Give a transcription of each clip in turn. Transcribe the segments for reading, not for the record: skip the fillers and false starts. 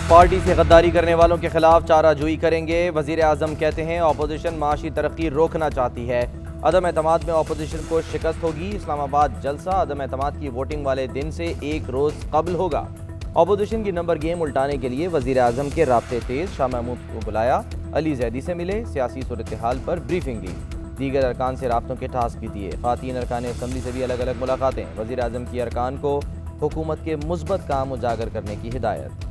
Party से गद्दारी करने वालों के खिलाफ चाराजोई करेंगे। वजीर आजम कहते हैं अपोजिशन माशी तरक्की रोकना चाहती है। अदम एतमाद में अपोजिशन को शिकस्त होगी। इस्लामाबाद जलसा अदम एतमाद की वोटिंग वाले दिन से एक रोज़ कबल होगा। अपोजिशन की नंबर गेम उल्टाने के लिए वजीर आजम के राब्ते तेज। शाह महमूद को बुलाया, अली जैदी से मिले, सियासी सूरत हाल पर ब्रीफिंग दी। दीगर अरकान से राब्तों के टास्क भी दिए। ख़ातीन अरकान असम्बली से भी अलग अलग मुलाकातें। वजीर आजम की अरकान को हुकूमत के मुस्बत काम उजागर करने की हिदायत।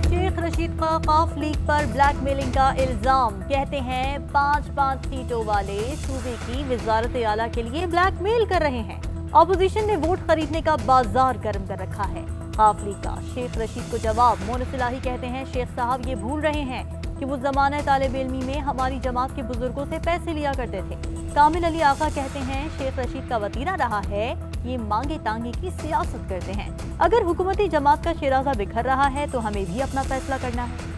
शेख रशीद का काफ लीग पर ब्लैकमेलिंग का इल्जाम। कहते हैं 5-5 सीटों वाले सूबे की वजारत आला के लिए ब्लैकमेल कर रहे हैं। अपोजिशन ने वोट खरीदने का बाजार गर्म कर रखा है। काफ लीग का शेख रशीद को जवाब। मोनिस इलाही कहते हैं शेख साहब ये भूल रहे हैं कि वो ज़माना तालिब इल्मी में हमारी जमात के बुजुर्गों से पैसे लिया करते थे। कामिल अली आका कहते हैं शेख रशीद का वतीरा रहा है, ये मांगे तांगे की सियासत करते हैं। अगर हुकूमती जमात का शिराजा बिखर रहा है तो हमें भी अपना फैसला करना है।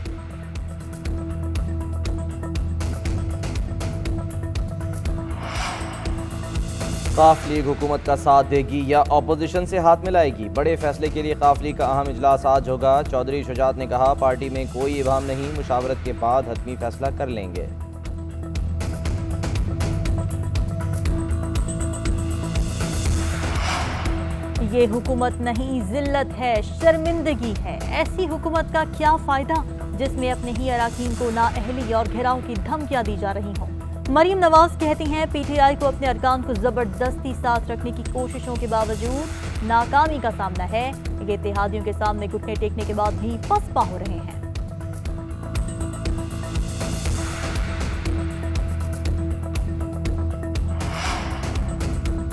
काफ लीग हुकूमत का साथ देगी या अपोजिशन से हाथ मिलाएगी? बड़े फैसले के लिए काफ लीग का अहम इजलास आज होगा। चौधरी शुजात ने कहा पार्टी में कोई इबाम नहीं, मुशावरत के बाद हतमी फैसला कर लेंगे। ये हुकूमत नहीं जिल्लत है, शर्मिंदगी है। ऐसी हुकूमत का क्या फायदा जिसमें अपने ही अराकीन को नाअहली और घेराव की धमकियां दी जा रही हों। मरीम नवाज कहती हैं पीटीआई को अपने अरकान को जबरदस्ती साथ रखने की कोशिशों के बावजूद नाकामी का सामना है। ये इत्तेहादियों के सामने घुटने टेकने के बाद भी पसपा हो रहे हैं।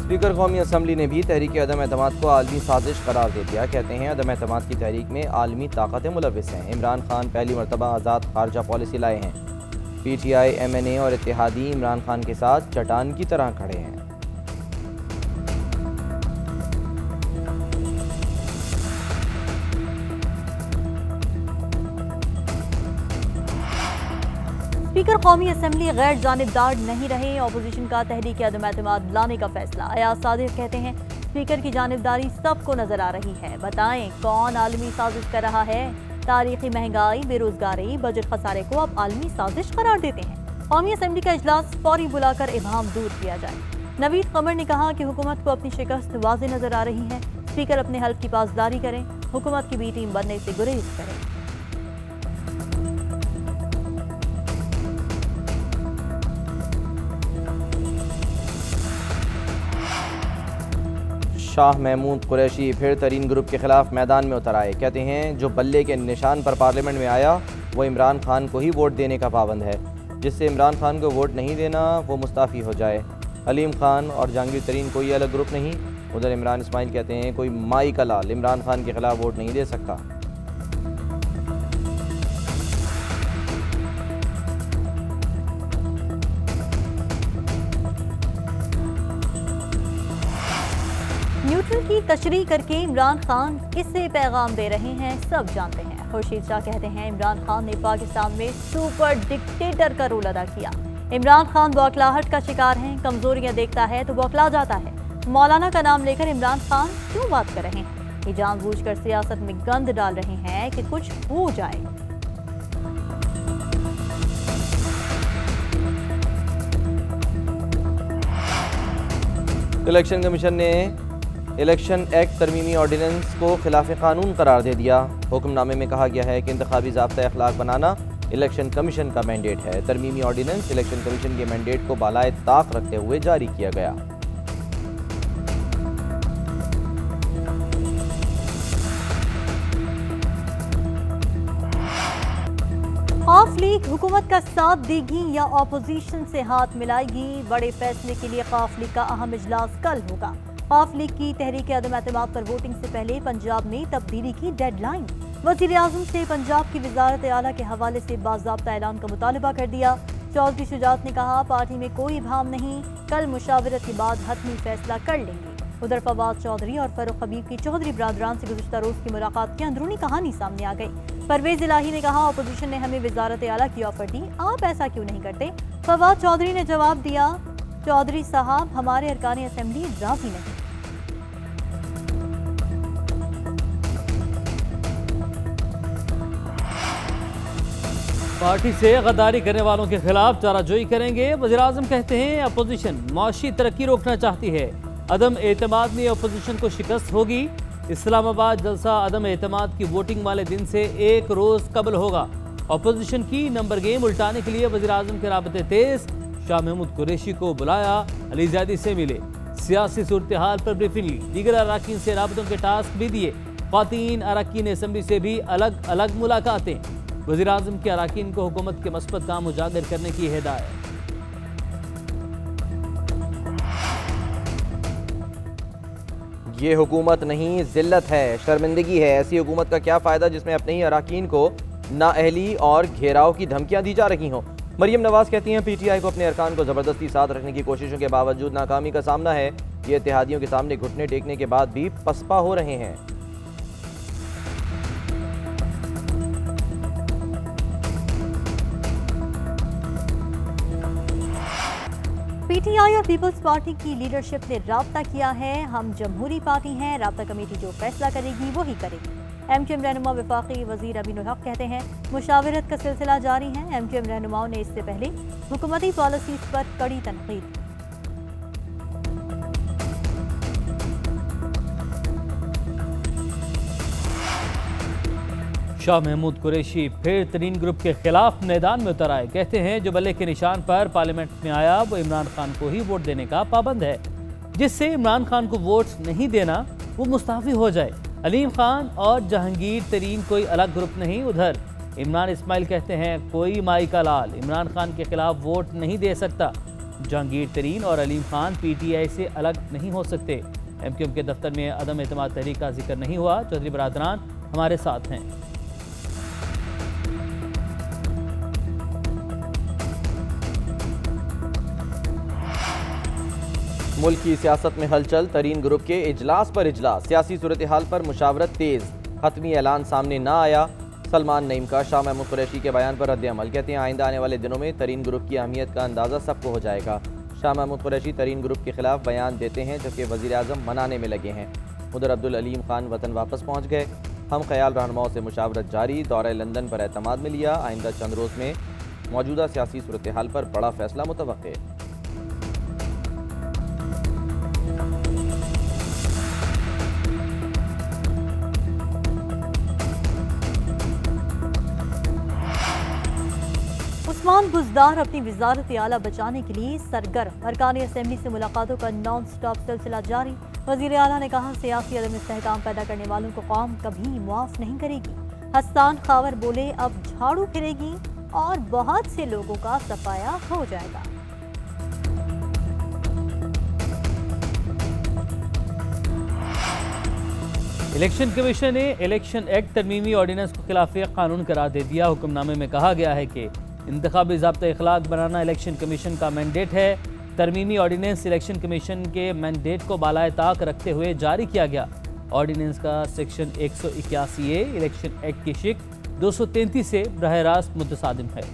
स्पीकर कौमी असम्बली ने भी तहरीक अदम एतमाद को आलमी साजिश करार दे दिया। कहते हैं अदम एतमाद की तहरीक में आलमी ताकतें मुलविस हैं। इमरान खान पहली मरतबा आज़ाद खारजा पॉलिसी लाए हैं। पीटीआई, एमएनए और इत्तेहादी इमरान खान के साथ चट्टान की तरह खड़े हैं। स्पीकर कौमी असम्बली गैर जानिबदार नहीं रहे। अपोजिशन का तहरीक अदम एतमाद लाने का फैसला। अयाज सादिक कहते हैं स्पीकर की जानिबदारी सबको नजर आ रही है। बताएं कौन आलमी साजिश कर रहा है? तारीखी महंगाई, बेरोजगारी, बजट खसारे को अब आलमी साजिश करार देते हैं। कौमी असम्बली का इजलास फौरी बुलाकर इबाम दूर किया जाए। नवीद कमर ने कहा कि हुकूमत को अपनी शिकस्त वाज़ेह नजर आ रही है। स्पीकर अपने हल्फ की पासदारी करें, हुकूमत की बी टीम बनने से गुरेज करें। शाह महमूद कुरैशी फिर तरीन ग्रुप के खिलाफ मैदान में उतर आए। कहते हैं जो बल्ले के निशान पर पार्लियामेंट में आया वो इमरान खान को ही वोट देने का पाबंद है। जिससे इमरान खान को वोट नहीं देना वो मुस्ताफ़ी हो जाए। अलीम खान और जहांगीर तरीन कोई अलग ग्रुप नहीं। उधर इमरान इस्माइल कहते हैं कोई माई का लाल इमरान खान के खिलाफ वोट नहीं दे सकता। न्यूट्रल की तशरीह करके इमरान खान किससे पैगाम दे रहे हैं सब जानते हैं। खुर्शीद शाह कहते हैं इमरान खान ने पाकिस्तान में सुपर डिक्टेटर का रोल अदा किया। इमरान खान बौखलाहट का शिकार है, कमजोरियां देखता है तो बौखला जाता है। मौलाना का नाम लेकर इमरान खान क्यों बात कर रहे हैं? ये जानबूझकर सियासत में गंद डाल रहे हैं कि कुछ हो जाए। इलेक्शन कमीशन ने इलेक्शन एक्ट तरमीमी ऑर्डिनेंस को खिलाफ कानून करार दे दिया। हुक्मनामे में कहा गया है कि इंतखाबी ज़ाब्ता अखलाक बनाना इलेक्शन कमीशन का मैंडेट है। तरमीमी ऑर्डिनेंस इलेक्शन कमीशन के मैंडेट को बालाए ताक रखते हुए जारी किया गया। काफ लीग हुकूमत का साथ देगी या अपोजिशन से हाथ मिलाएगी? बड़े फैसले के लिए काफ लीग का अहम इजलास कल होगा। काफ लीग की तहरीक अदम एतमाद पर वोटिंग से पहले पंजाब में तब्दीली की डेडलाइन। वज़ीर आज़म से पंजाब की वजारत आला के हवाले से बाज़ाब्ता ऐलान का मुतालबा कर दिया। चौधरी शुजात ने कहा पार्टी में कोई इबाम नहीं, कल मुशावरत के बाद हतमी फैसला कर लेंगे। उधर फवाद चौधरी और फरूख हबीब की चौधरी बरादरान से गुज़िश्ता रोज़ की मुलाकात की अंदरूनी कहानी सामने आ गई। परवेज इलाही ने कहा अपोजिशन ने हमें वजारत आला की ऑफर दी, आप ऐसा क्यों नहीं करते? फवाद चौधरी ने जवाब दिया चौधरी साहब, हमारे अरकान असेंबली राजी नहीं। पार्टी से गद्दारी करने वालों के खिलाफ चाराजोई करेंगे। वज़ीर-ए-आज़म कहते हैं अपोजिशन माशी तरक्की रोकना चाहती है, अदम एतमाद में अपोजिशन को शिकस्त होगी। इस्लामाबाद जलसा अदम एतमाद की वोटिंग वाले दिन से एक रोज कबल होगा। अपोजिशन की नंबर गेम उल्टाने के लिए वज़ीर-ए-आज़म के राबते तेज। शाह महमूद कुरैशी को बुलाया, अली ज़ैदी से मिले, सियासी सूरत हाल पर ब्रीफिंग ली, दीगर अराकीन से राबतों के टास्क भी दिए। ख्वातीन अराकीन असम्बली से भी अलग अलग मुलाकातें। वज़ीर-ए-आज़म के अराकीन को हुकूमत के मस्बत काम उजागर करने की हिदायत। ये हुकूमत नहीं, जिल्लत है, शर्मिंदगी है। ऐसी हुकूमत का क्या फ़ायदा जिसमें अपने ही अराकीन को नाअहली और घेराव की धमकियां दी जा रही हों। मरियम नवाज कहती हैं PTI को अपने अरकान को ज़बरदस्ती साथ रखने की कोशिशों के बावजूद नाकामी का सामना है। ये इत्तेहादियों के सामने घुटने टेकने के बाद भी पसपा हो रहे हैं। PTI और पीपल्स पार्टी की लीडरशिप ने राब्ता किया है। हम जमहूरी पार्टी हैं, राब्ता कमेटी जो फैसला करेगी वही करेगी। MQM रहनुमा वफाकी वजीर अमीनुल हक कहते हैं मुशावरत का सिलसिला जारी है। MQM रहनुमाओं ने इससे पहले हुकूमती पॉलिसीज पर कड़ी तनकीद। शाह महमूद कुरैशी फिर तरीन ग्रुप के खिलाफ मैदान में उतर आए। कहते हैं जो बल्ले के निशान पर पार्लियामेंट में आया वो इमरान खान को ही वोट देने का पाबंद है। जिससे इमरान खान को वोट नहीं देना वो मुस्ताफी हो जाए। अलीम खान और जहांगीर तरीन कोई अलग ग्रुप नहीं। उधर इमरान इस्माइल कहते हैं कोई माई का लाल इमरान खान के खिलाफ वोट नहीं दे सकता। जहांगीर तरीन और अलीम खान PTI से अलग नहीं हो सकते। MQM के दफ्तर में अदम एतमाद तहरीक का जिक्र नहीं हुआ। चौधरी बरादरान हमारे साथ हैं। मुल्क की सियासत में हलचल, तरीन ग्रुप के इजलास पर इजलास, सियासी सूरत हाल पर मुशावरत तेज। हतमी ऐलान सामने ना आया। सलमान नईम का शाह महमूद कुरैशी के बयान पर रद्द अमल। कहते हैं आइंदा आने वाले दिनों में तरीन ग्रुप की अहमियत का अंदाज़ा सबको हो जाएगा। शाह महमूद कुरैशी तरीन ग्रुप के खिलाफ बयान देते हैं जबकि वज़ीर-ए-आज़म मनाने में लगे हैं। उधर अब्दुल अलीम खान वतन वापस पहुँच गए। हम ख्याल रहनुमाओं से मुशावरत जारी, दौरे लंदन पर एतमाद में लिया। आइंदा चंद रोज़ में मौजूदा सियासी सूरत हाल पर बड़ा फैसला मुतवक्के। उस्मान बुज़दार अपनी वज़ारत आला बचाने के लिए सरगर्म। अरकान असेंबली से मुलाकातों का नॉन स्टॉप सिलसिला जारी। वज़ीर आला ने कहा सियासी अदम इस्तेहकाम पैदा करने वालों को कौम कभी मुआफ नहीं करेगी। हस्तान खावर बोले अब झाड़ू फिरेगी और बहुत से लोगों का सफाया हो जाएगा। इलेक्शन कमीशन ने इलेक्शन एक्ट तरमीमी ऑर्डिनेंस को खिलाफ कानून करार दे दिया। हुक्मनामे में कहा गया है कि इंतखाबी ज़ाब्ता इखलाक बनाना इलेक्शन कमीशन का मैंडेट है। तरमीमी ऑर्डिनेंस इलेक्शन कमीशन के मैंडेट को बालाए ताक रखते हुए जारी किया गया। ऑर्डिनेंस का सेक्शन 181A इलेक्शन एक्ट की शिक 233 से बराह रास्त मुतसादिम है।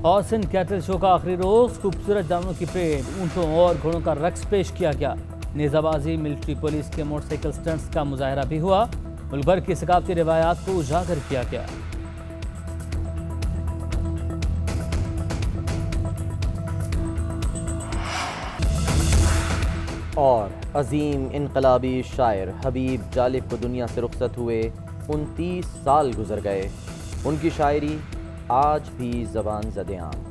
हॉर्स एंड कैटल शो का आखिरी रोज खूबसूरत जानवरों की परेड, ऊंटों और घोड़ों का रक्स पेश किया गया। नेजाबाजी, मिलिट्री पुलिस के मोटरसाइकिल स्टंट्स का मुजाहरा भी हुआ। मुल्क भर की सकाफती रिवायात को उजागर किया गया। और अजीम इनकलाबी शायर हबीब जालिब को दुनिया से रुखसत हुए 29 साल गुजर गए। उनकी शायरी आज भी ज़बान ज़दे आम।